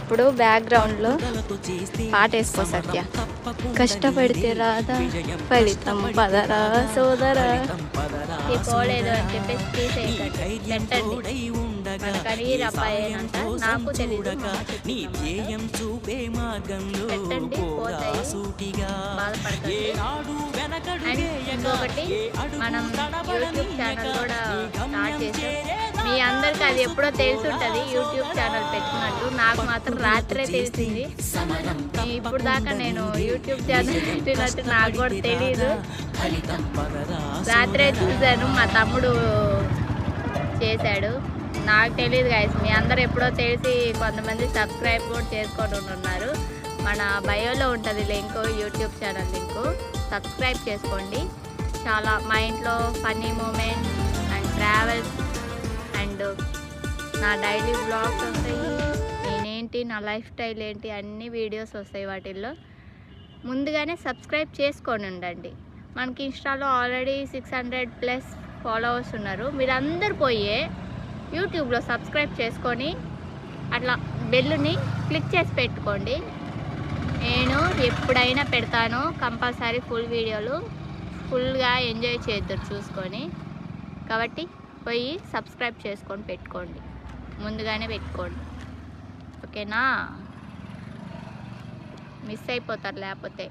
ఇప్పుడు బ్యాక్గ్రౌండ్లో పాట వేసుకో సత్య. కష్టపడితే రాదా ఫలితం పదరా సోదరా. ఈ పోలేదు అని చెప్పేసి తీసేయకండి, పెట్టండి. మనకని రబ్బాయేనంట, నాకు తెలీదు. పెట్టండి, పోతాయి, బాధపడకండి. అండ్ ఇంకొకటి, మనం యూట్యూబ్ ఛానల్ కూడా స్టార్ట్ చేసాం. మీ అందరికి అది ఎప్పుడో తెలిసి ఉంటుంది యూట్యూబ్ ఛానల్ పెట్టుకున్నట్టు. నాకు మాత్రం రాత్రే తెలిసింది. ఇప్పుడు దాకా నేను యూట్యూబ్ ఛానల్ పెట్టినట్టు నాకు కూడా తెలీదు. రాత్రే చూశాను, మా తమ్ముడు చేశాడు. నాకు తెలియదు గైస్, మీ అందరు ఎప్పుడో తెలిసి కొంతమంది సబ్స్క్రైబ్ కూడా చేసుకొని ఉన్నారు. మన బయోలో ఉంటుంది link, YouTube channel link. Subscribe చేసుకోండి. చాలా మా ఇంట్లో funny moments and travels and నా డైలీ బ్లాగ్స్ వస్తాయి. నేనేంటి, నా లైఫ్ స్టైల్ ఏంటి, అన్ని వీడియోస్ వస్తాయి వాటిల్లో. ముందుగానే సబ్స్క్రైబ్ చేసుకొని ఉండండి. మనకి ఇన్స్టాలో ఆల్రెడీ 600+ ఫాలోవర్స్ ఉన్నారు. మీరందరూ పోయే యూట్యూబ్లో సబ్స్క్రైబ్ చేసుకొని అట్లా బెల్లుని క్లిక్ చేసి పెట్టుకోండి. నేను ఎప్పుడైనా పెడతాను కంపల్సరీ ఫుల్ వీడియోలు. ఫుల్గా ఎంజాయ్ చేద్దరు చూసుకొని. కాబట్టి పోయి సబ్స్క్రైబ్ చేసుకొని పెట్టుకోండి, ముందుగానే పెట్టుకోండి. ఓకేనా? మిస్ అయిపోతారు లేకపోతే.